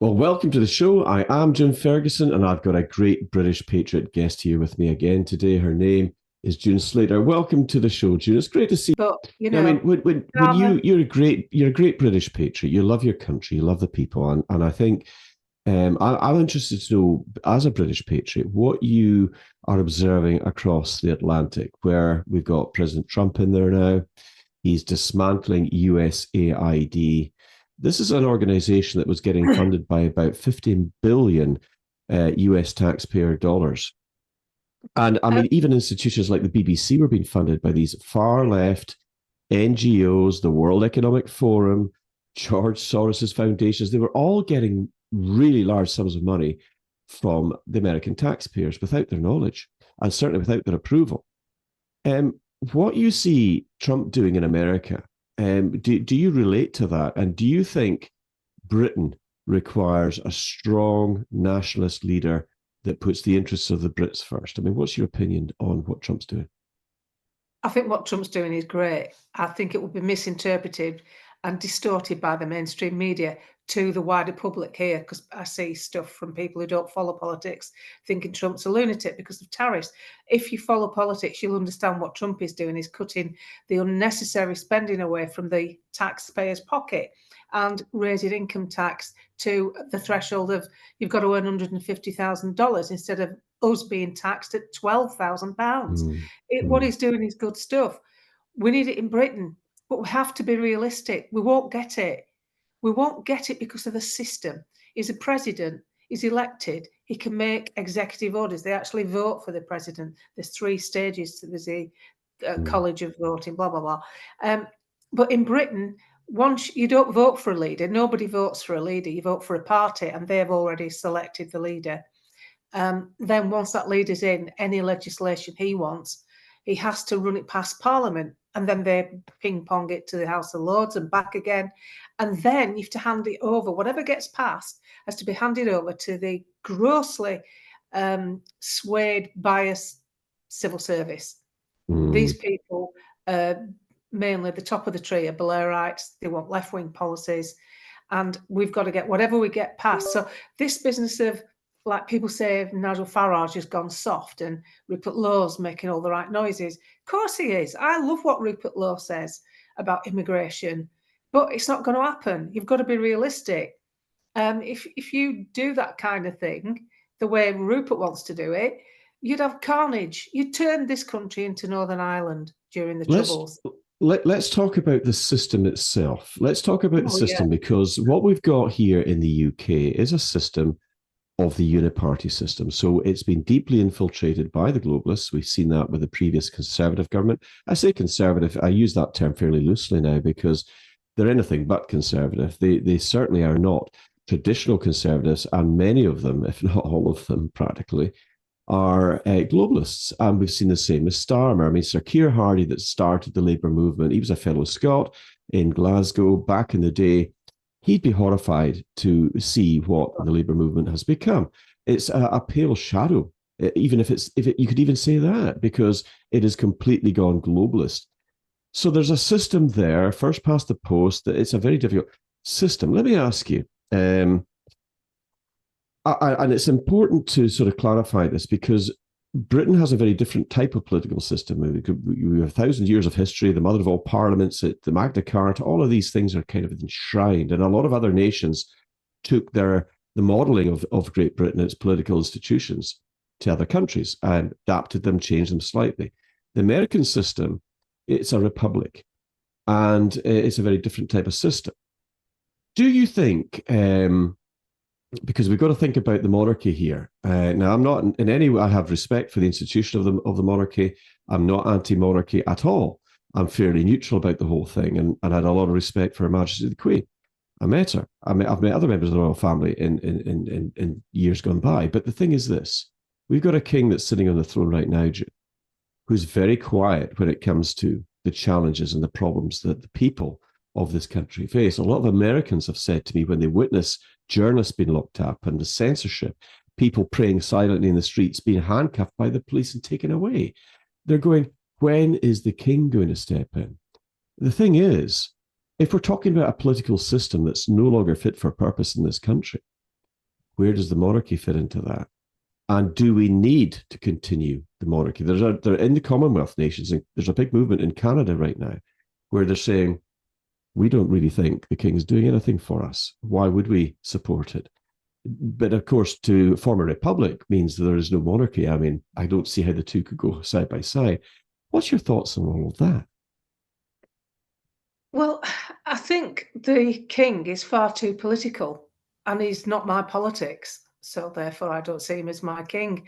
Well, welcome to the show. I am Jim Ferguson, and I've got a great British patriot guest here with me again today. Her name is June Slater. Welcome to the show, June. It's great to see But you you. I mean, know, when rather you're a great British patriot. You love your country, you love the people, and I think I'm interested to know, as a British patriot, what you are observing across the Atlantic, where we've got President Trump in there now. He's dismantling USAID. This is an organization that was getting funded by about 15 billion US taxpayer dollars. And I uh, mean, even institutions like the BBC were being funded by these far left NGOs, the World Economic Forum, George Soros's foundations. They were all getting really large sums of money from the American taxpayers without their knowledge and certainly without their approval. What you see Trump doing in America, do you relate to that? And do you think Britain requires a strong nationalist leader that puts the interests of the Brits first? I mean, what's your opinion on what Trump's doing? I think what Trump's doing is great. I think it will be misinterpreted and distorted by the mainstream media to the wider public here, because I see stuff from people who don't follow politics thinking Trump's a lunatic because of tariffs. If you follow politics, you'll understand what Trump is doing is cutting the unnecessary spending away from the taxpayer's pocket and raising income tax to the threshold of you've got to earn $150,000 instead of us being taxed at £12,000. Mm, What mm, he's doing is good stuff. We need it in Britain, but we have to be realistic. We won't get it. We won't get it because of the system. He's a president. He's elected. He can make executive orders. They actually vote for the president. There's three stages. There's a mm, college of voting, blah, blah, blah. But in Britain, once you don't vote for a leader, nobody votes for a leader. You vote for a party, and they've already selected the leader. Then once that leader's in, any legislation he wants, he has to run it past Parliament, and then they ping pong it to the House of Lords and back again. And then you have to hand it over. Whatever gets passed has to be handed over to the grossly swayed, biased civil service. These mm. people, uh, mainly the top of the tree, are Blairites. They want left wing policies. And we've got to get whatever we get passed. So, this business of, like people say, Nigel Farage has gone soft and Rupert Lowe's making all the right noises. Of course he is. I love what Rupert Lowe says about immigration, but it's not going to happen. You've got to be realistic. If you do that kind of thing, the way Rupert wants to do it, you'd have carnage. You'd turn this country into Northern Ireland during the Let's Troubles. let's talk about the system itself. Let's talk about the Oh, yeah. system, because what we've got here in the UK is a system of the uniparty system. So it's been deeply infiltrated by the globalists. We've seen that with the previous Conservative government. I say Conservative, I use that term fairly loosely now because they're anything but Conservative. They certainly are not traditional Conservatives, and many of them, if not all of them practically, are globalists. And we've seen the same with Starmer. I mean, Sir Keir Hardie, that started the Labour movement, he was a fellow Scot in Glasgow back in the day. He'd be horrified to see what the Labour movement has become. It's a pale shadow, even if you could even say that, because it has completely gone globalist. So there's a system there, first past the post, that it's a very difficult system. Let me ask you, and it's important to sort of clarify this, because Britain has a very different type of political system. We have 1,000 years of history, the mother of all parliaments, the Magna Carta, all of these things are kind of enshrined. And a lot of other nations took the modeling of Great Britain, its political institutions, to other countries and adapted them, changed them slightly. The American system, it's a republic, and it's a very different type of system. Do you think, because we've got to think about the monarchy here. Now, I'm not in any way, I have respect for the institution of the monarchy. I'm not anti-monarchy at all. I'm fairly neutral about the whole thing, and I had a lot of respect for Her Majesty the Queen. I met her. I've met other members of the royal family in years gone by. But the thing is this: we've got a king that's sitting on the throne right now, who's very quiet when it comes to the challenges and the problems that the people of this country face. A lot of Americans have said to me, when they witness journalists being locked up and the censorship, people praying silently in the streets, being handcuffed by the police and taken away, they're going, when is the king going to step in? The thing is, if we're talking about a political system that's no longer fit for purpose in this country, Where does the monarchy fit into that? And do we need to continue the monarchy? They're in the Commonwealth nations. There's a big movement in Canada right now where they're saying, we don't really think the king is doing anything for us. Why would we support it? But of course, to form a republic means that there is no monarchy. I mean, I don't see how the two could go side by side. What's your thoughts on all of that? Well, I think the king is far too political, and he's not my politics. So therefore, I don't see him as my king.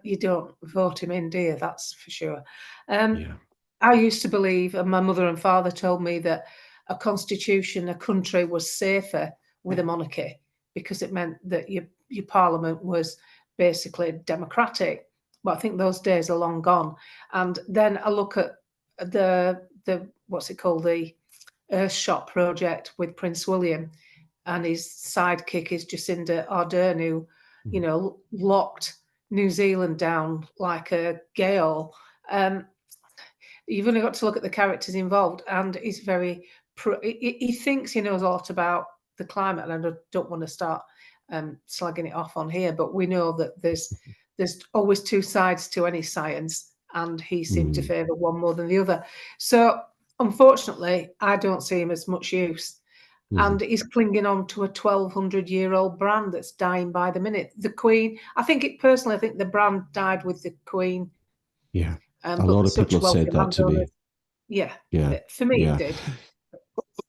You don't vote him in, do you? That's for sure. Yeah. I used to believe, and my mother and father told me, that a constitution, a country, was safer with a monarchy because it meant that your parliament was basically democratic. But I think those days are long gone. And then I look at the what's it called, the Earthshot project with Prince William, and his sidekick is Jacinda Ardern, who, you know, locked New Zealand down like a gale. You've only got to look at the characters involved, and he's very. He thinks he knows a lot about the climate, and I don't want to start slagging it off on here, but we know that there's always two sides to any science, and he seemed to favour one more than the other. So, unfortunately, I don't see him as much use. And he's clinging on to a 1,200-year-old brand that's dying by the minute. The Queen, I think the brand died with the Queen. Yeah. A But lot of such people have wealthy said that to me. landowners, yeah, Yeah. for me Yeah. it did.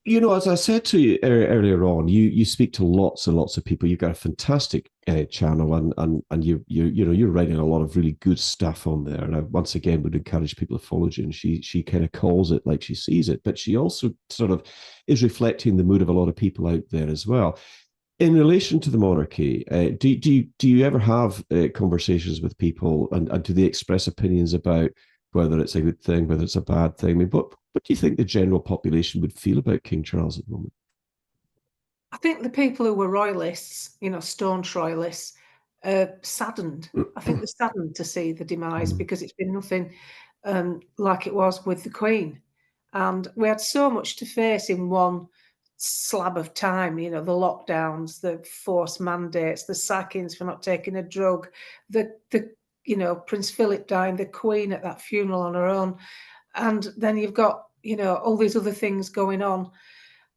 You know, as I said to you earlier on, you speak to lots and lots of people. You've got a fantastic channel, and you're writing a lot of really good stuff on there. And I once again would encourage people to follow you. And she kind of calls it like she sees it, but she also sort of is reflecting the mood of a lot of people out there as well. In relation to the monarchy, do you ever have conversations with people, and do they express opinions about whether it's a good thing, whether it's a bad thing? I mean, what do you think the general population would feel about King Charles at the moment? I think the people who were royalists, you know, staunch royalists, saddened. I think they're saddened to see the demise because it's been nothing like it was with the Queen. And we had so much to face in one slab of time, you know, the lockdowns, the forced mandates, the sackings for not taking a drug, the you know, Prince Philip dying, the Queen at that funeral on her own. And then you've got, you know, all these other things going on.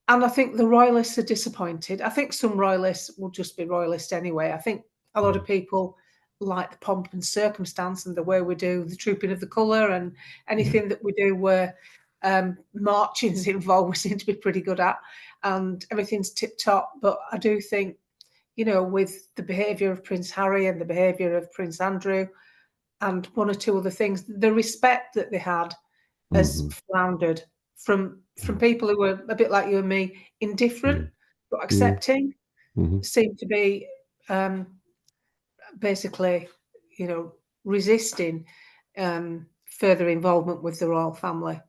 And I think the royalists are disappointed. I think some royalists will just be royalist anyway. I think a lot of people like the pomp and circumstance and the way we do the trooping of the colour, and anything that we do where marching's involved, we seem to be pretty good at, and everything's tip top. But I do think, you know, with the behaviour of Prince Harry and the behaviour of Prince Andrew and one or two other things, the respect that they had has floundered from people who were a bit like you and me, indifferent but accepting, seem to be basically, you know, resisting further involvement with the royal family.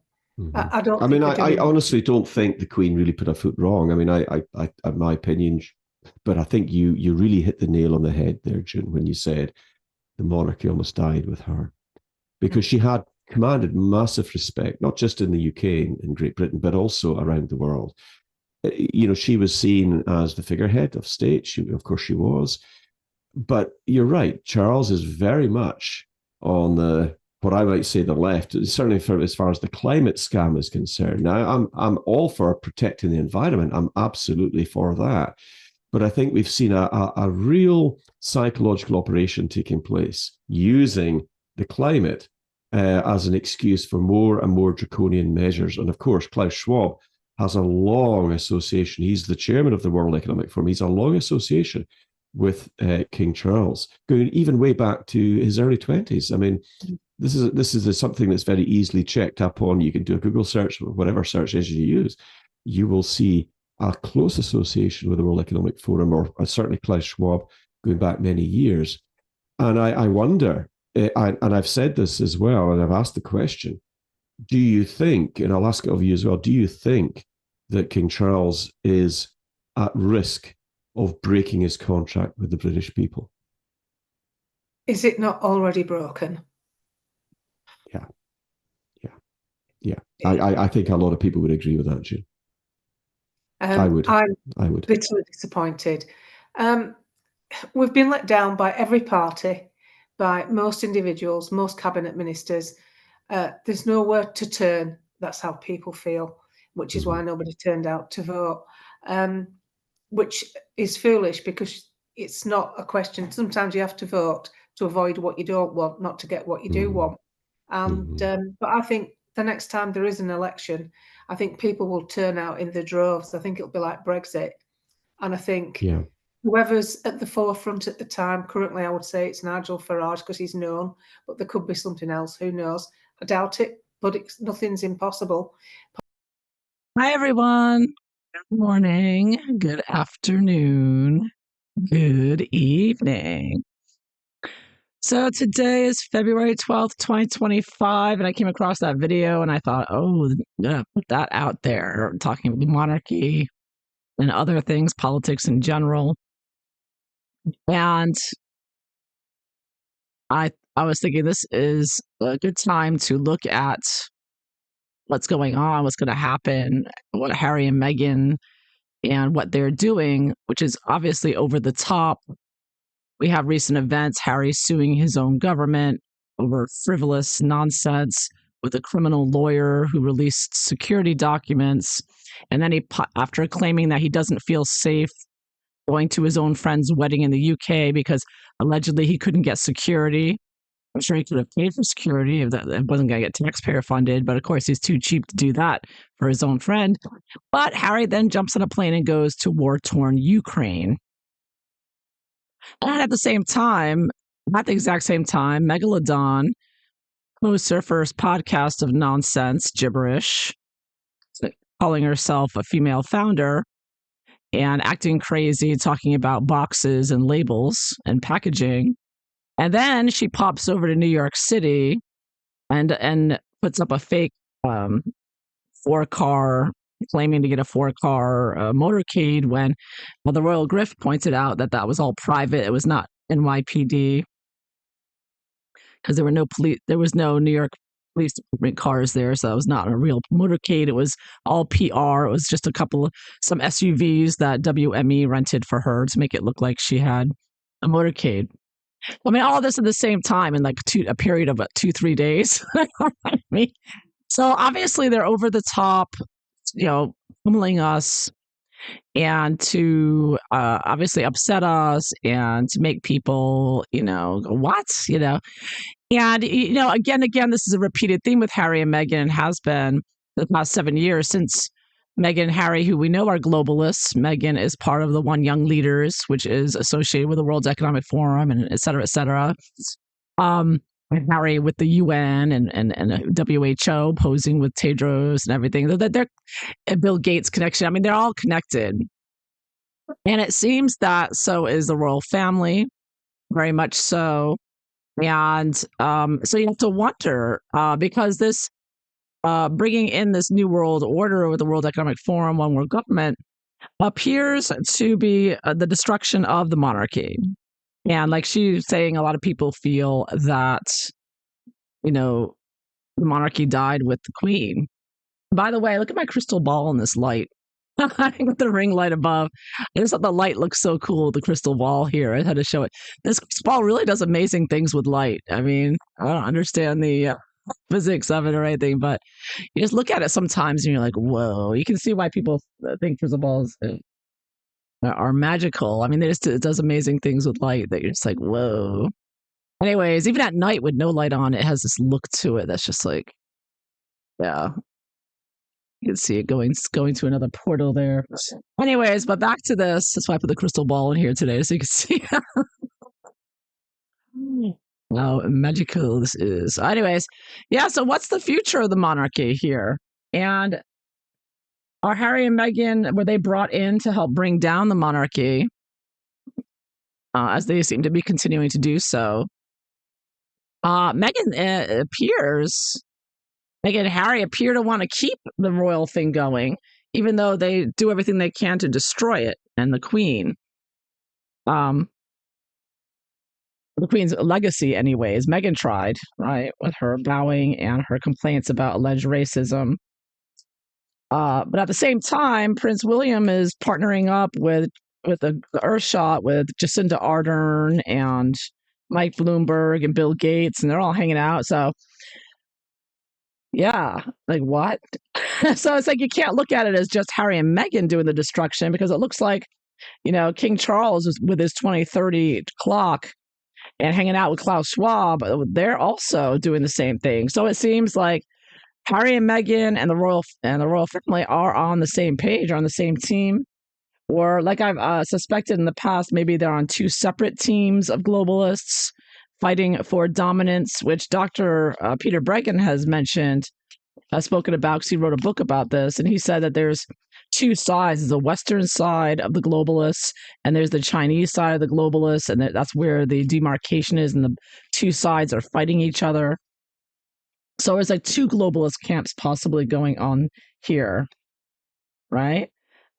I don't I think mean, they're I doing. honestly don't think the Queen really put her foot wrong. I mean, I in my opinion, but I think you really hit the nail on the head there, June, when you said the monarchy almost died with her, because she had commanded massive respect, not just in the UK and Great Britain, but also around the world. You know, she was seen as the figurehead of state. Of course, she was. But you're right. Charles is very much on the what I might say the left, certainly for as far as the climate scam is concerned. Now, I'm all for protecting the environment. I'm absolutely for that. But I think we've seen a real psychological operation taking place using the climate as an excuse for more and more draconian measures. And of course, Klaus Schwab has a long association. He's the chairman of the World Economic Forum. He's a long association with King Charles, going even way back to his early 20s. I mean, this is something that's very easily checked up on. You can do a Google search, whatever search engine you use. You will see a close association with the World Economic Forum, or certainly Klaus Schwab, going back many years. And I wonder, and I've said this as well, and I've asked the question, do you think, and I'll ask it of you as well, do you think that King Charles is at risk of breaking his contract with the British people? Is it not already broken? Yeah. I think a lot of people would agree with that, June. I would. I'm I would. bitterly disappointed. we've been let down by every party, by most individuals, most cabinet ministers. There's nowhere to turn. That's how people feel, which is why nobody turned out to vote, which is foolish because it's not a question. Sometimes you have to vote to avoid what you don't want, not to get what you do want. And but I think the next time there is an election, I think people will turn out in the droves. I think it'll be like Brexit, and I think whoever's at the forefront at the time, currently I would say it's Nigel Farage because he's known, but there could be something else. Who knows? I doubt it, but nothing's impossible. Hi, everyone. Good morning, good afternoon, good evening. So today is February 12th, 2025, and I came across that video and I thought, oh, I'm gonna put that out there, talking about monarchy and other things, politics in general. And I was thinking this is a good time to look at what's going on, what's going to happen, what Harry and Meghan and what they're doing, which is obviously over the top. We have recent events, Harry suing his own government over frivolous nonsense with a criminal lawyer who released security documents. And then after claiming that he doesn't feel safe going to his own friend's wedding in the UK because allegedly he couldn't get security. I'm sure he could have paid for security if that wasn't going to get taxpayer funded, but of course he's too cheap to do that for his own friend. But Harry then jumps on a plane and goes to war-torn Ukraine. And at the exact same time, Megalodon hosts her first podcast of nonsense, gibberish, calling herself a female founder and acting crazy, talking about boxes and labels and packaging. And then she pops over to New York City and puts up a fake 4-car, claiming to get a 4-car motorcade when the Royal Grift pointed out that was all private. It was not NYPD because there was no New York police department cars there, so that was not a real motorcade. It was all PR. It was just some SUVs that WME rented for her to make it look like she had a motorcade. I mean, all this at the same time in like a period of 2-3 days. I mean, so obviously they're over the top, pummeling us and to obviously upset us and to make people, go, what, And, again, this is a repeated theme with Harry and Meghan and has been the past 7 years since Meghan and Harry, who we know are globalists. Meghan is part of the One Young Leaders, which is associated with the World Economic Forum and et cetera, et cetera. And Harry with the UN and WHO posing with Tedros and everything. They're Bill Gates connection. I mean, they're all connected. And it seems that so is the royal family, very much so. And so you have to wonder, because this bringing in this new world order with the World Economic Forum, one world government, appears to be the destruction of the monarchy. And like she's saying, a lot of people feel that, the monarchy died with the queen. By the way, look at my crystal ball in this light. I got the ring light above. I just thought the light looks so cool, the crystal ball here. I had to show it. This crystal ball really does amazing things with light. I mean, I don't understand the physics of it or anything, but you just look at it sometimes and you're like, whoa. You can see why people think crystal balls are magical. I mean, it does amazing things with light that you're just like, whoa. Anyways, even at night with no light on, it has this look to it that's just like, yeah. You can see it going to another portal there. Anyways, but back to this. That's why I put the crystal ball in here today, so you can see how magical this is. Anyways, yeah, so what's the future of the monarchy here? And are Harry and Meghan, were they brought in to help bring down the monarchy, as they seem to be continuing to do so? Meghan and Harry appear to want to keep the royal thing going, even though they do everything they can to destroy it. And the Queen, the Queen's legacy, anyways, Meghan tried, right, with her bowing and her complaints about alleged racism. But at the same time, Prince William is partnering up with the Earth shot with Jacinda Ardern and Mike Bloomberg and Bill Gates, and they're all hanging out. So yeah, like what? So it's like you can't look at it as just Harry and Meghan doing the destruction, because it looks like, King Charles is with his 2030 clock and hanging out with Klaus Schwab. They're also doing the same thing. So it seems like Harry and Meghan and the royal family are on the same page, are on the same team. Or, like I've suspected in the past, maybe they're on two separate teams of globalists fighting for dominance, which Dr. Peter Breggin has mentioned, has spoken about, because he wrote a book about this. And he said that there's two sides. There's a Western side of the globalists, and there's the Chinese side of the globalists. And that's where the demarcation is, and the two sides are fighting each other. So there's like two globalist camps possibly going on here, right?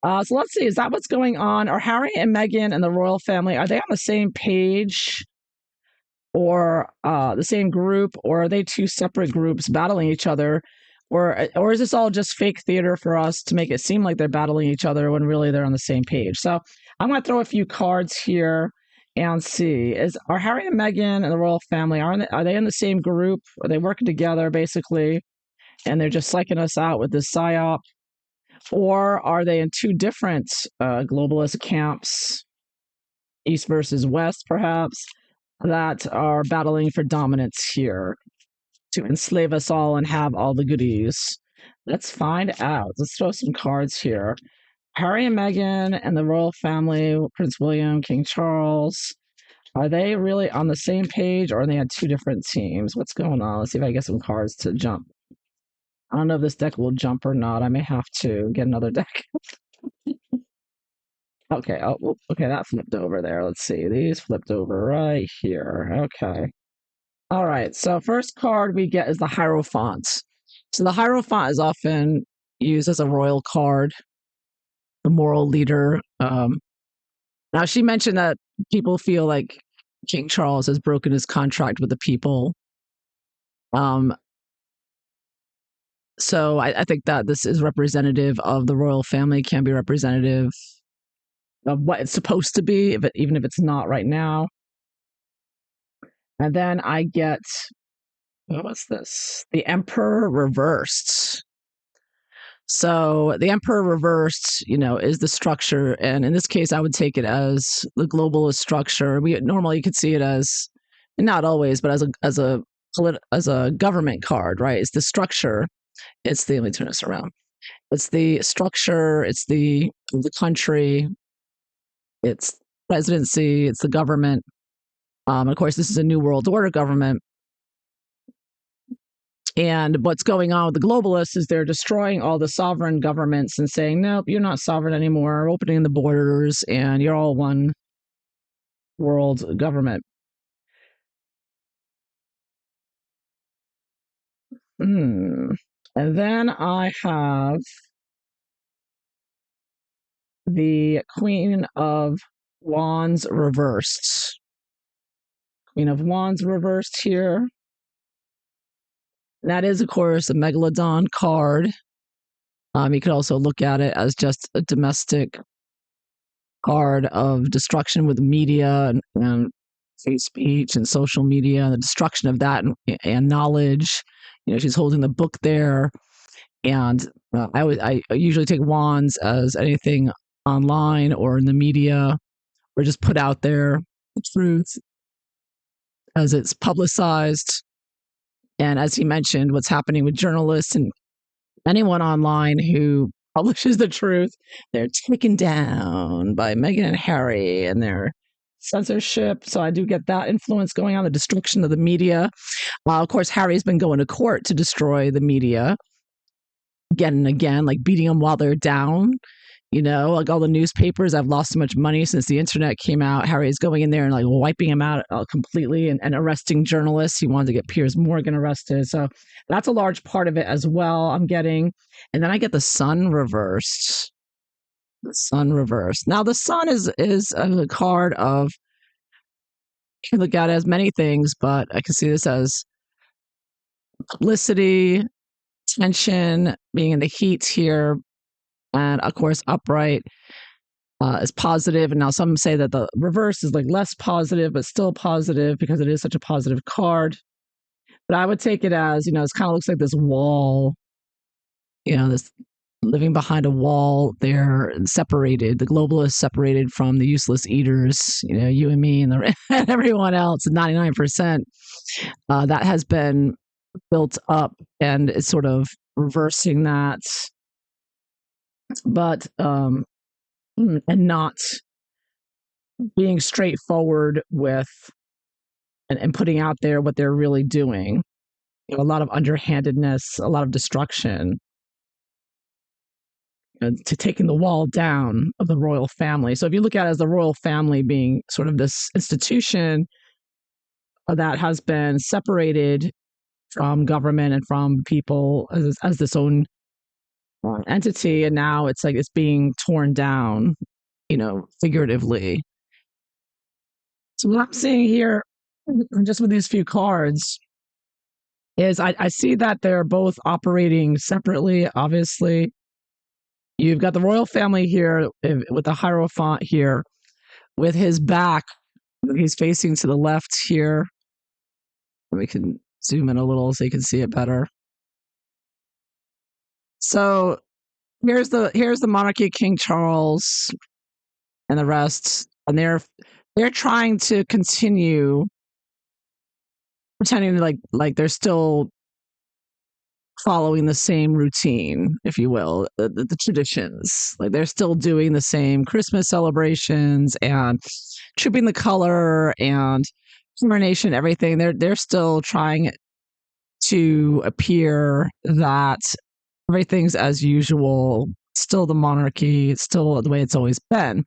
So let's see, is that what's going on? Are Harry and Meghan and the royal family, are they on the same page, or the same group, or are they two separate groups battling each other? Or is this all just fake theater for us to make it seem like they're battling each other when really they're on the same page? So I'm going to throw a few cards here and see, are Harry and Meghan and the royal family, are they in the same group? Are they working together basically, and they're just psyching us out with this psyop? Or are they in two different globalist camps, East versus West perhaps, that are battling for dominance here to enslave us all and have all the goodies? Let's find out. Let's throw some cards here. Harry and Meghan and the royal family, Prince William, King Charles, are they really on the same page, or are they on two different teams? What's going on? Let's see if I get some cards to jump. I don't know if this deck will jump or not. I may have to get another deck. Okay, okay, that flipped over there. Let's see. These flipped over right here. Okay. All right, so first card we get is the Hierophant. So the Hierophant is often used as a royal card, the moral leader. Now, she mentioned that people feel like King Charles has broken his contract with the people. So I think that this is representative of the royal family, can be representative of what it's supposed to be, even if it's not right now. And then I get, what's this? The Emperor reversed. So the Emperor reversed, is the structure. And in this case, I would take it as the globalist structure. We normally could see it as, not always, but as a government card, right? It's the structure. Let me turn this around. It's the structure. It's the country. It's presidency. It's the government. Of course, this is a New World Order government. And what's going on with the globalists is they're destroying all the sovereign governments and saying, nope, you're not sovereign anymore, opening the borders, and you're all one world government. And then I have the Queen of Wands reversed. Queen of Wands reversed here. That is, of course, a Megalodon card. You could also look at it as just a domestic card of destruction with media and free speech and social media, and the destruction of that and knowledge. She's holding the book there. And I usually take wands as anything online or in the media, or just put out there the truth as it's publicized. And as he mentioned, what's happening with journalists and anyone online who publishes the truth, they're taken down by Meghan and Harry and their censorship. So I do get that influence going on, the destruction of the media. Of course, Harry's been going to court to destroy the media again and again, like beating them while they're down. Like all the newspapers, I've lost so much money since the internet came out. Harry is going in there and like wiping them out completely and arresting journalists. He wanted to get Piers Morgan arrested. So that's a large part of it as well, I'm getting. And then I get the Sun reversed. The Sun reversed. Now, the Sun is a card of, you can look at it as many things, but I can see this as publicity, tension, being in the heat here, and of course, upright. is positive, and now some say that the reverse is like less positive, but still positive because it is such a positive card. But I would take it as, it kind of looks like this wall, this living behind a wall. They're separated. The globalists separated from the useless eaters, you and me and and everyone else, 99%. That has been built up and it's sort of reversing that, but and not being straightforward with and putting out there what they're really doing. A lot of underhandedness, a lot of destruction, to taking the wall down of the royal family. So if you look at it as the royal family being sort of this institution that has been separated from government and from people as this own entity, and now it's like it's being torn down, figuratively. So what I'm seeing here, just with these few cards, is I see that they're both operating separately, obviously. You've got the royal family here with the Hierophant here with his back. He's facing to the left here. We can zoom in a little so you can see it better. So here's the monarchy, King Charles and the rest, and they're trying to continue pretending like they're still following the same routine, if you will, the traditions. Like they're still doing the same Christmas celebrations and tripping the color and coronation, everything. They're still trying to appear that everything's as usual, still the monarchy, it's still the way it's always been.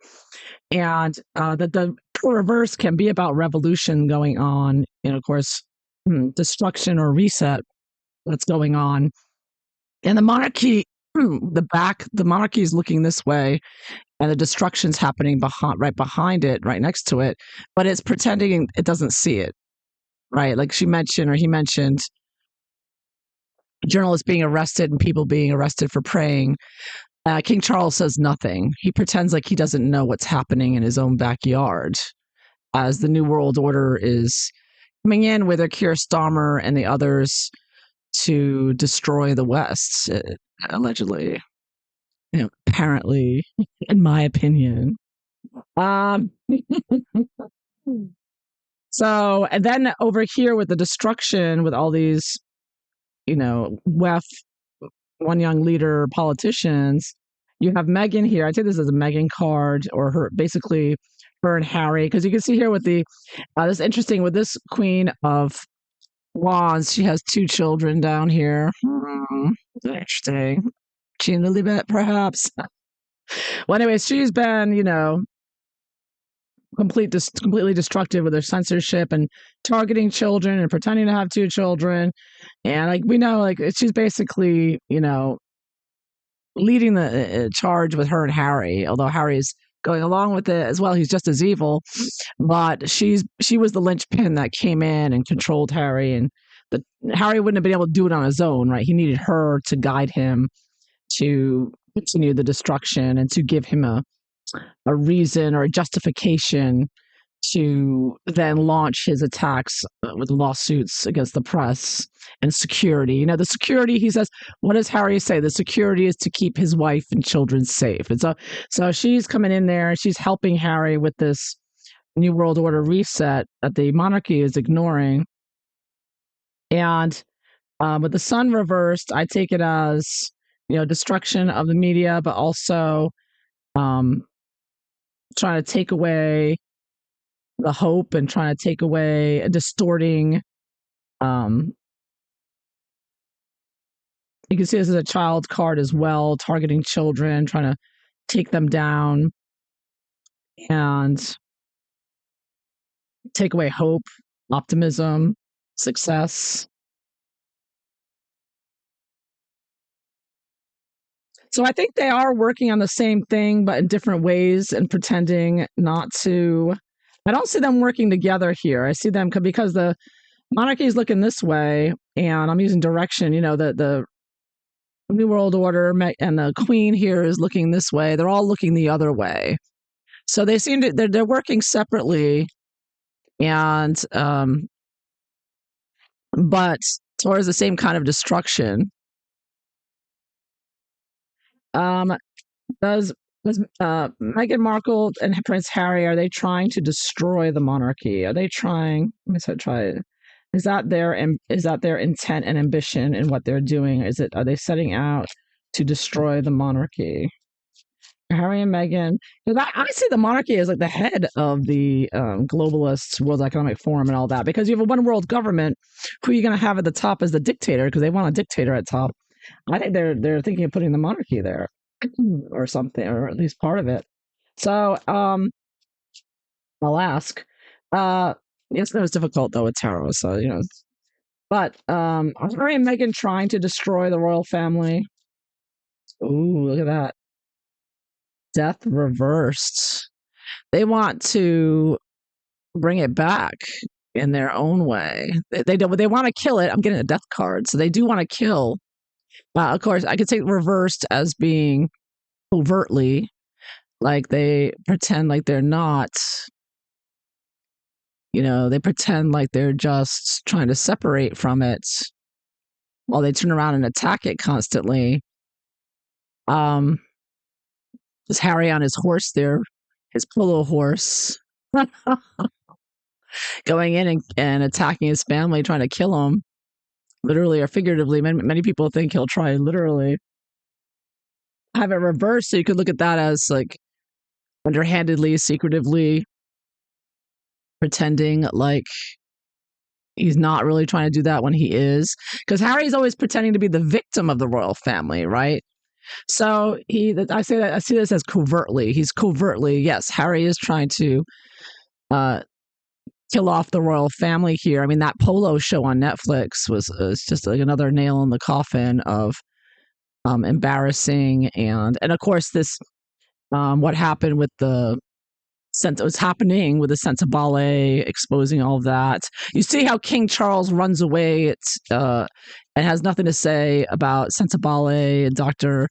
And that the reverse can be about revolution going on, and of course, destruction or reset that's going on. And the monarchy, the monarchy is looking this way, and the destruction's happening right behind it, right next to it, but it's pretending it doesn't see it, right? Like he mentioned, journalists being arrested and people being arrested for praying. King Charles says nothing. He pretends like he doesn't know what's happening in his own backyard as the New World Order is coming in with Keir Starmer and the others to destroy the West, allegedly, apparently, in my opinion. So, and then over here with the destruction, with all these, WEF, one young leader politicians, you have Meghan here. I take this as a Meghan card, or her and Harry, because you can see here with this is interesting with this Queen of Wands, she has 2 children down here. Interesting. She and Lilibet, perhaps. Well, anyways, she's been, completely destructive with her censorship and targeting children and pretending to have 2 children. And we know, she's basically, leading the charge with her and Harry, although Harry's going along with it as well. He's just as evil, but she was the linchpin that came in and controlled Harry, and Harry wouldn't have been able to do it on his own, right? He needed her to guide him to continue the destruction and to give him a reason or a justification to then launch his attacks with lawsuits against the press and security. The security, he says, what does Harry say? The security is to keep his wife and children safe. And so she's coming in there and she's helping Harry with this New World Order reset that the monarchy is ignoring. And with the sun reversed, I take it as, destruction of the media, but also trying to take away the hope and trying to take away, distorting. You can see this as a child card as well, targeting children, trying to take them down and take away hope, optimism, success. So I think they are working on the same thing, but in different ways and pretending not to. I don't see them working together here. I see them because the monarchy is looking this way, and I'm using direction. The New World Order and the Queen here is looking this way. They're all looking the other way. So they seem to they're working separately, and but towards the same kind of destruction. Does Meghan Markle and Prince Harry, are they trying to destroy the monarchy? Are they trying? Let me try it. Is that their intent and ambition in what they're doing? Are they setting out to destroy the monarchy? Harry and Meghan, because I see the monarchy as like the head of the globalists, World Economic Forum, and all that. Because you have a one world government, who are you going to have at the top as the dictator? Because they want a dictator at top. I think they're thinking of putting the monarchy there, or something, or at least part of it. So I'll ask. Yes, that was difficult though with tarot. So but are Harry and Meghan trying to destroy the royal family? Ooh, look at that. Death reversed. They want to bring it back in their own way. They want to kill it. I'm getting a death card, so they do want to kill. Of course, I could take reversed as being overtly, like they pretend like they're not. They pretend like they're just trying to separate from it, while they turn around and attack it constantly. Is Harry on his horse there, his polo horse, going in and attacking his family, trying to kill him, literally or figuratively. Many people think he'll try literally. Have it reversed, so you could look at that as like underhandedly, secretively pretending like he's not really trying to do that when he is. Because Harry's always pretending to be the victim of the royal family, right? So I see this as covertly. He's covertly, yes, Harry is trying to kill off the royal family here. I mean, that polo show on Netflix was just like another nail in the coffin of embarrassing, and of course this what happened with what's happening with the sense of ballet, exposing all of that. You see how King Charles runs away and has nothing to say about sense of ballet and Dr.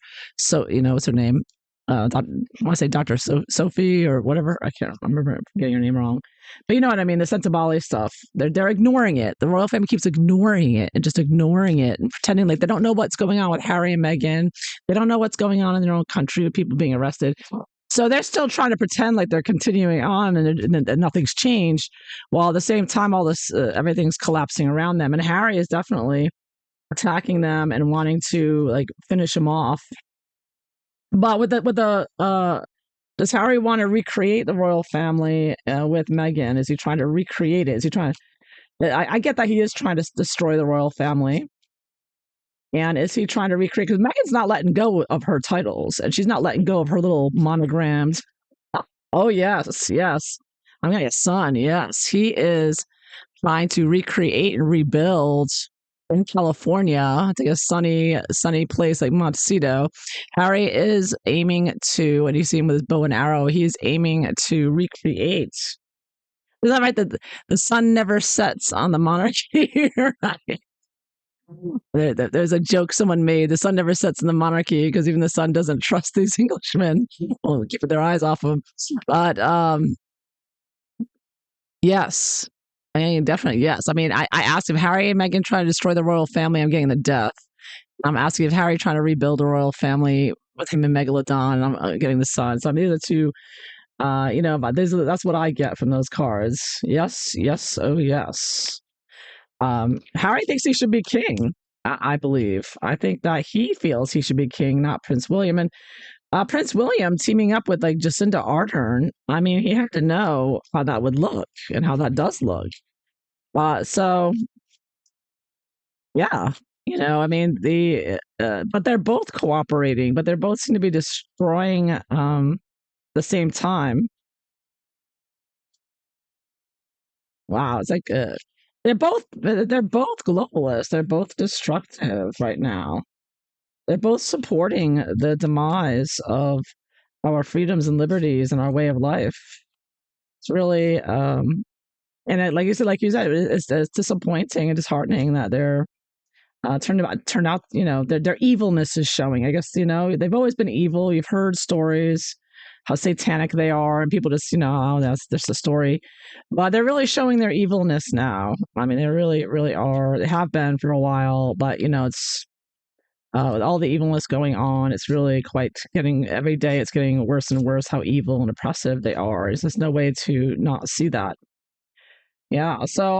What's her name? I want to say Dr. Sophie or whatever. I can't remember getting your name wrong. But you know what I mean? The sense of ballet stuff. They're ignoring it. The royal family keeps ignoring it and just ignoring it and pretending like they don't know what's going on with Harry and Meghan. They don't know what's going on in their own country with people being arrested. So they're still trying to pretend like they're continuing on and nothing's changed, while at the same time all this everything's collapsing around them. And Harry is definitely attacking them and wanting to like finish them off. But does Harry want to recreate the royal family with Meghan? Is he trying to recreate it? Is he trying to? I get that he is trying to destroy the royal family. And is he trying to recreate? Because Meghan's not letting go of her titles, and she's not letting go of her little monograms. Oh, yes, yes. I'm getting a son. Yes, he is trying to recreate and rebuild in California. I think a sunny place like Montecito. Harry is aiming to, and you see him with his bow and arrow, he's aiming to recreate. Is that right? That the sun never sets on the monarchy, right? There's a joke someone made. The sun never sets in the monarchy because even the sun doesn't trust these Englishmen. Well, keeping their eyes off them. But yes, I mean, definitely yes. I mean, I asked if Harry and Meghan trying to destroy the royal family. I'm getting the death. I'm asking if Harry trying to rebuild the royal family with him in Megalodon. I'm getting the sun. So I mean, these are two. But that's what I get from those cards. Yes, yes, oh yes. Harry thinks he should be king. I believe. I think that he feels he should be king, not Prince William. And Prince William teaming up with like Jacinda Ardern. I mean, he had to know how that would look and how that does look. So yeah, I mean but they're both cooperating, but they're both seem to be destroying the same time. Wow, it's like they're both globalists. They're both destructive right now. They're both supporting the demise of our freedoms and liberties and our way of life. It's really like you said, it's disappointing and disheartening that they're turned out. Their evilness is showing. I guess they've always been evil. You've heard stories how satanic they are, and people just, oh, that's the story. But they're really showing their evilness now. I mean, they really, really are. They have been for a while, but it's with all the evilness going on, it's really quite every day it's getting worse and worse how evil and oppressive they are. There's just no way to not see that. Yeah. So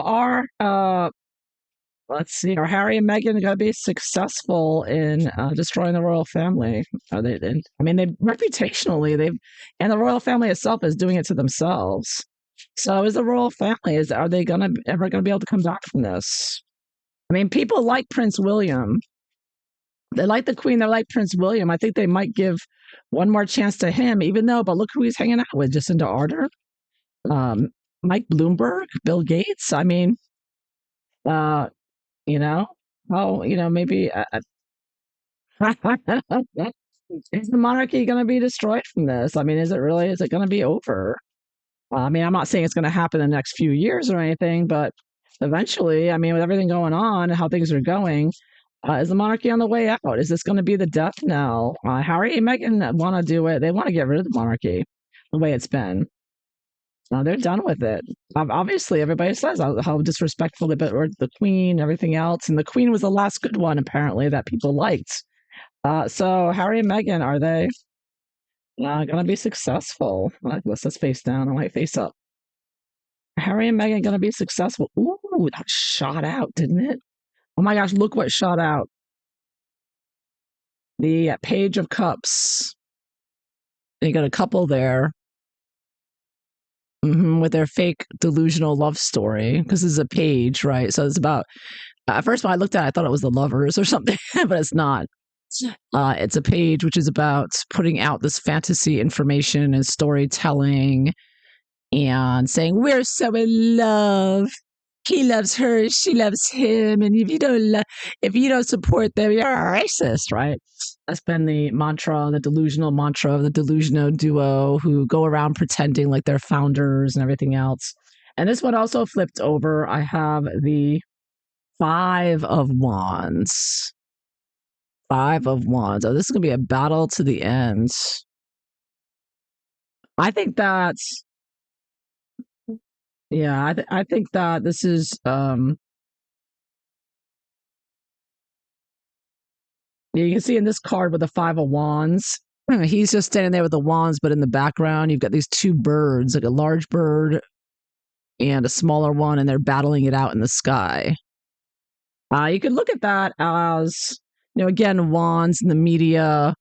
let's see, are Harry and Meghan going to be successful in destroying the royal family? Are they? I mean, reputationally, and the royal family itself is doing it to themselves. So, is the royal family? Are they ever going to be able to come back from this? I mean, people like Prince William. They like the Queen. They like Prince William. I think they might give one more chance to him, but look who he's hanging out with: Jacinda Ardern, Mike Bloomberg, Bill Gates. I mean, maybe is the monarchy going to be destroyed from this? I mean, is it going to be over? I mean, I'm not saying it's going to happen in the next few years or anything, but eventually, I mean, with everything going on and how things are going, is the monarchy on the way out? Is this going to be the death knell? Harry and Meghan want to do it. They want to get rid of the monarchy the way it's been. They're done with it. Obviously, everybody says how disrespectful they were to the Queen, everything else. And the Queen was the last good one, apparently, that people liked. So Harry and Meghan, are they going to be successful? Let's just face down. I might face up. Harry and Meghan going to be successful. Ooh, that shot out, didn't it? Oh my gosh, look what shot out. The Page of Cups. You got a couple there. With their fake delusional love story, because this is a page, right? So it's about, first when I looked at it, I thought it was the lovers or something, but it's not. It's a page which is about putting out this fantasy information and storytelling and saying, we're so in love. He loves her, she loves him, and if you don't support them, you're a racist, right? That's been the mantra, the delusional mantra of the delusional duo who go around pretending like they're founders and everything else. And this one also flipped over. I have the Five of Wands. Five of Wands. Oh, this is going to be a battle to the end. I think that's, yeah, I think that this is, you can see in this card with the Five of Wands, he's just standing there with the wands, but in the background, you've got these two birds, like a large bird and a smaller one, and they're battling it out in the sky. You could look at that as, again, wands in the media,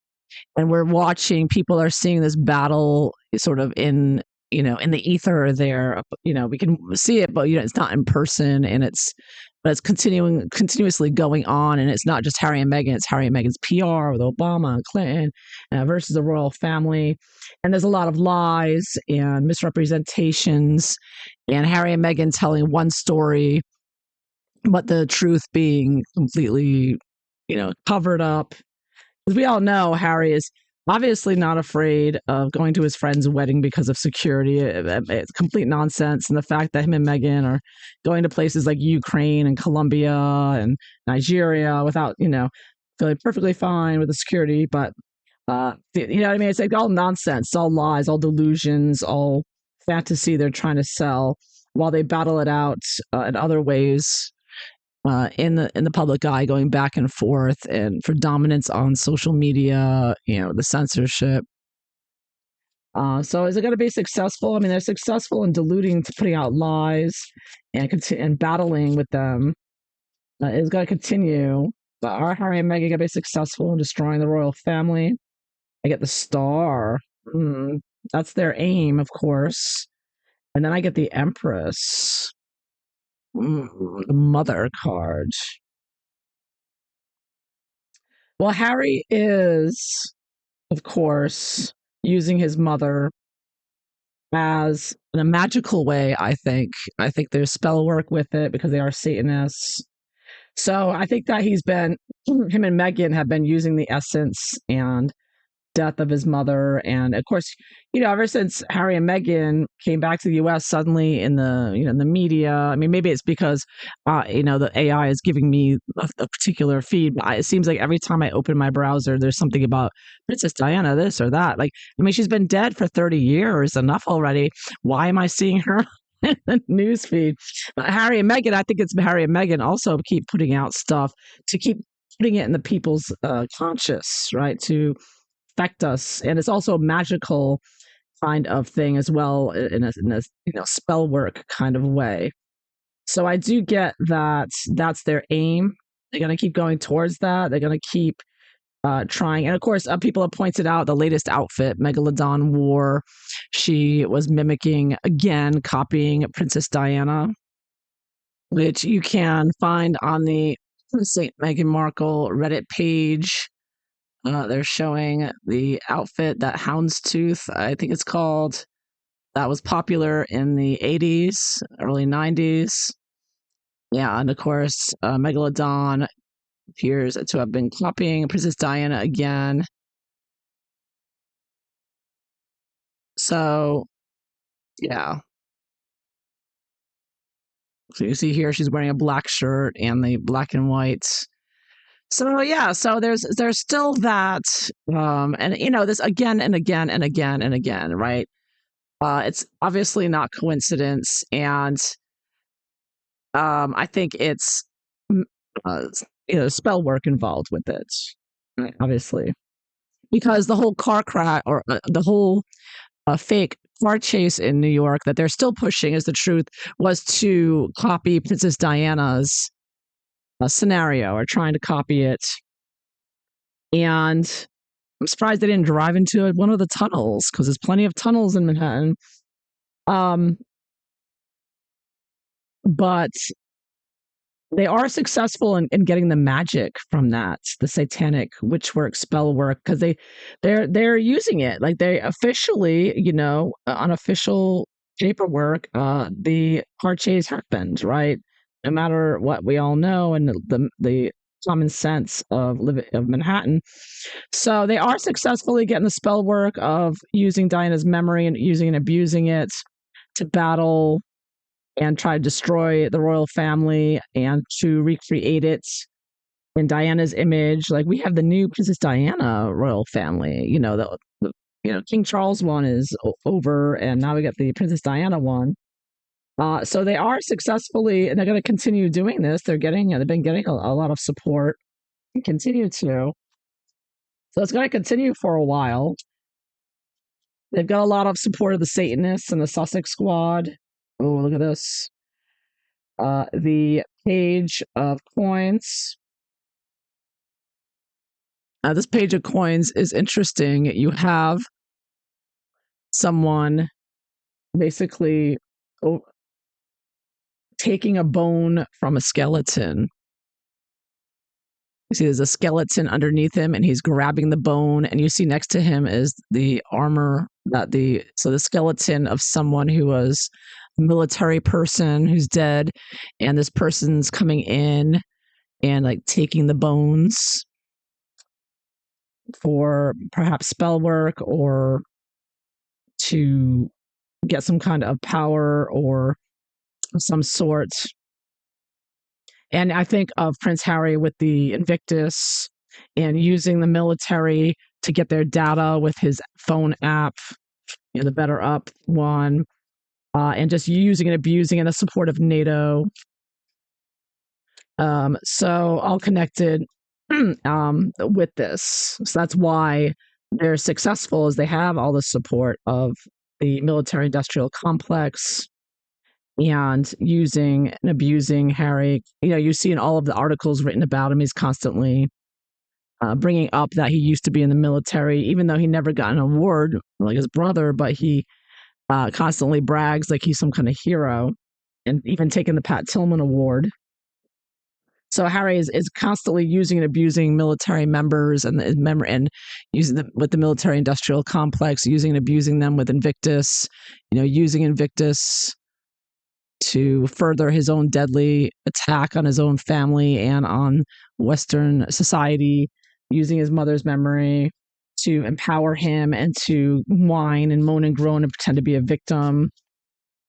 and we're watching, people are seeing this battle sort of in the ether there. We can see it, but it's not in person, and it's continuously going on, and it's not just Harry and Meghan, it's Harry and Meghan's PR with Obama and Clinton versus the royal family. And there's a lot of lies and misrepresentations, and Harry and Meghan telling one story, but the truth being completely, covered up. Because we all know Harry is obviously not afraid of going to his friend's wedding because of security. It's complete nonsense. And the fact that him and Meghan are going to places like Ukraine and Colombia and Nigeria without, feeling perfectly fine with the security. But, you know what I mean? It's like all nonsense, all lies, all delusions, all fantasy they're trying to sell while they battle it out in other ways. In the public eye, going back and forth, and for dominance on social media, the censorship. So is it going to be successful? I mean, they're successful in diluting, putting out lies, and battling with them. It's going to continue. But are Harry and Meghan going to be successful in destroying the royal family? I get the Star. That's their aim, of course. And then I get the Empress. The Mother card. Well, Harry is, of course, using his mother as in a magical way, I think. I think there's spell work with it because they are Satanists. So I think that him and Meghan have been using the essence and death of his mother. And of course, ever since Harry and Meghan came back to the US suddenly in the, in the media, I mean, maybe it's because, the AI is giving me a particular feed, but it seems like every time I open my browser, there's something about Princess Diana, this or that. Like, I mean, she's been dead for 30 years, enough already. Why am I seeing her in the newsfeed? Harry and Meghan, I think it's Harry and Meghan also keep putting out stuff to keep putting it in the people's conscious, right? To affect us. And it's also a magical kind of thing as well, in a spell work kind of way. So I do get that that's their aim. They're going to keep going towards that. They're going to keep trying. And of course, people have pointed out the latest outfit Megalodon wore. She was mimicking, again, copying Princess Diana, which you can find on the St. Meghan Markle Reddit page. They're showing the outfit that Houndstooth, I think it's called, that was popular in the 80s, early 90s. Yeah, and of course, Megalodon appears to have been copying Princess Diana again. So, yeah. So you see here, she's wearing a black shirt and the black and white. So yeah, so there's still that, and this again and again and again and again, right? It's obviously not coincidence, and I think it's spell work involved with it, right? Obviously, because the whole car crash or the whole fake car chase in New York that they're still pushing is the truth, was to copy Princess Diana's scenario, or trying to copy it. And I'm surprised they didn't drive into one of the tunnels, because there's plenty of tunnels in Manhattan. But they are successful in getting the magic from that, the satanic witchwork, spell work, because they're using it. Like, they officially, on official paperwork, the car chase happened, right? No matter what we all know, and the common sense of Manhattan. So they are successfully getting the spell work of using Diana's memory and using and abusing it to battle and try to destroy the royal family and to recreate it in Diana's image. Like, we have the new Princess Diana royal family. King Charles one is over, and now we got the Princess Diana one. So they are successfully, and they're going to continue doing this. They've been getting a lot of support and continue to. So it's going to continue for a while. They've got a lot of support of the Satanists and the Sussex Squad. Oh, look at this. The page of coins. This page of coins is interesting. You have someone basically taking a bone from a skeleton. You see there's a skeleton underneath him, and he's grabbing the bone, and you see next to him is the armor so the skeleton of someone who was a military person who's dead, and this person's coming in and like taking the bones for perhaps spell work or to get some kind of power or some sort. And I think of Prince Harry with the Invictus and using the military to get their data with his phone app, the Better Up one, and just using and abusing and the support of NATO. So all connected with this. So that's why they're successful, is they have all the support of the military industrial complex and using and abusing Harry. You see in all of the articles written about him, he's constantly bringing up that he used to be in the military, even though he never got an award like his brother, but he constantly brags like he's some kind of hero, and even taking the Pat Tillman Award. So Harry is constantly using and abusing military members and using them with the military industrial complex, using and abusing them with Invictus, using Invictus to further his own deadly attack on his own family and on Western society, using his mother's memory. to empower him and to whine and moan and groan and pretend to be a victim,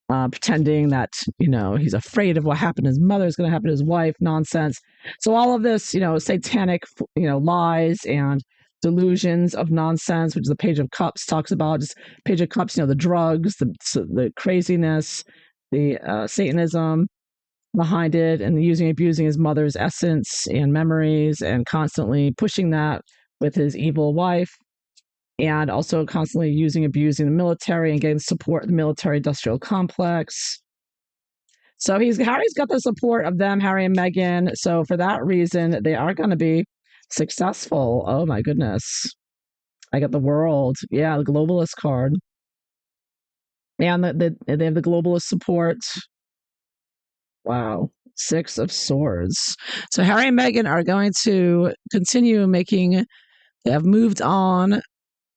pretending that, he's afraid of what happened to his mother is going to happen to his wife, nonsense. So all of this, satanic, lies and delusions of nonsense, which the Page of Cups talks about. Just Page of Cups, the drugs, the craziness, the Satanism behind it, and abusing his mother's essence and memories, and constantly pushing that with his evil wife, and also constantly abusing the military and getting support of the military industrial complex. So Harry's got the support of them, Harry and Meghan. So for that reason, they are going to be successful. Oh my goodness. I got the World. Yeah, the globalist card. And they have the globalist support. Wow. 6 of Swords. So Harry and Meghan are going to continue they have moved on,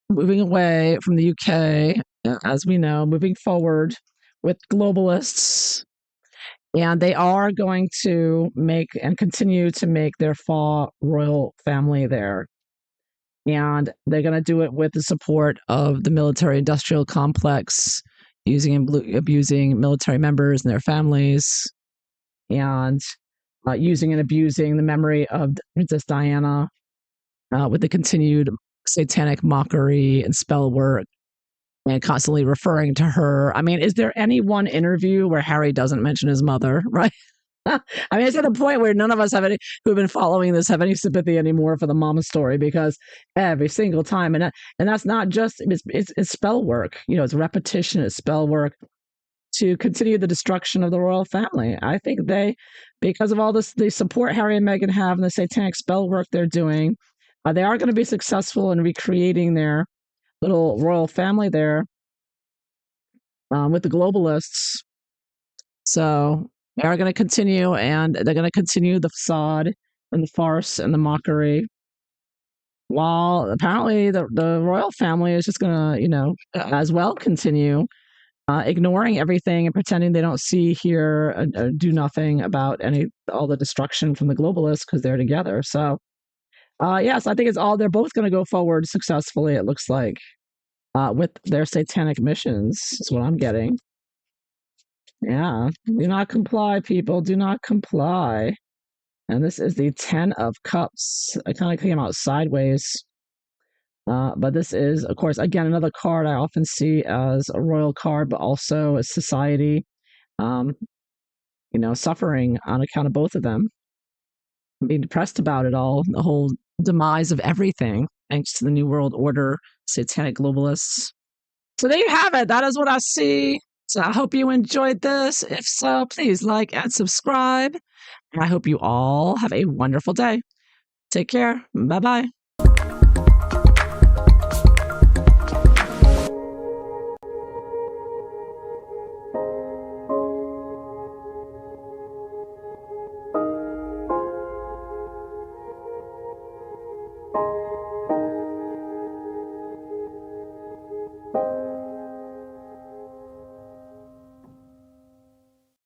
moving away from the UK, as we know, moving forward with globalists. And they are going to make and continue to make their royal family there. And they're going to do it with the support of the military industrial complex, using and abusing military members and their families, and using and abusing the memory of Princess Diana with the continued satanic mockery and spell work, and constantly referring to her. I mean, is there any one interview where Harry doesn't mention his mother, right? I mean, it's at the point where none of us who've been following this have any sympathy anymore for the mama story, because every single time, and that's not just, it's spell work, it's repetition, it's spell work to continue the destruction of the royal family. I think because of all this, the support Harry and Meghan have and the satanic spell work they're doing, they are going to be successful in recreating their little royal family there with the globalists. So they are going to continue, and they're going to continue the facade and the farce and the mockery, while apparently the royal family is just going to, as well continue ignoring everything and pretending they don't see, hear, do nothing about all the destruction from the globalists, because they're together. So yes, I think they're both going to go forward successfully, it looks like, with their satanic missions, is what I'm getting. Yeah, do not comply, people. Do not comply. And this is the 10 of Cups. I kind of came out sideways. But this is, of course, again, another card I often see as a royal card, but also a society, suffering on account of both of them. Being depressed about it all, the whole demise of everything, thanks to the New World Order, satanic globalists. So there you have it. That is what I see. So I hope you enjoyed this. If so, please like and subscribe. And I hope you all have a wonderful day. Take care. Bye-bye.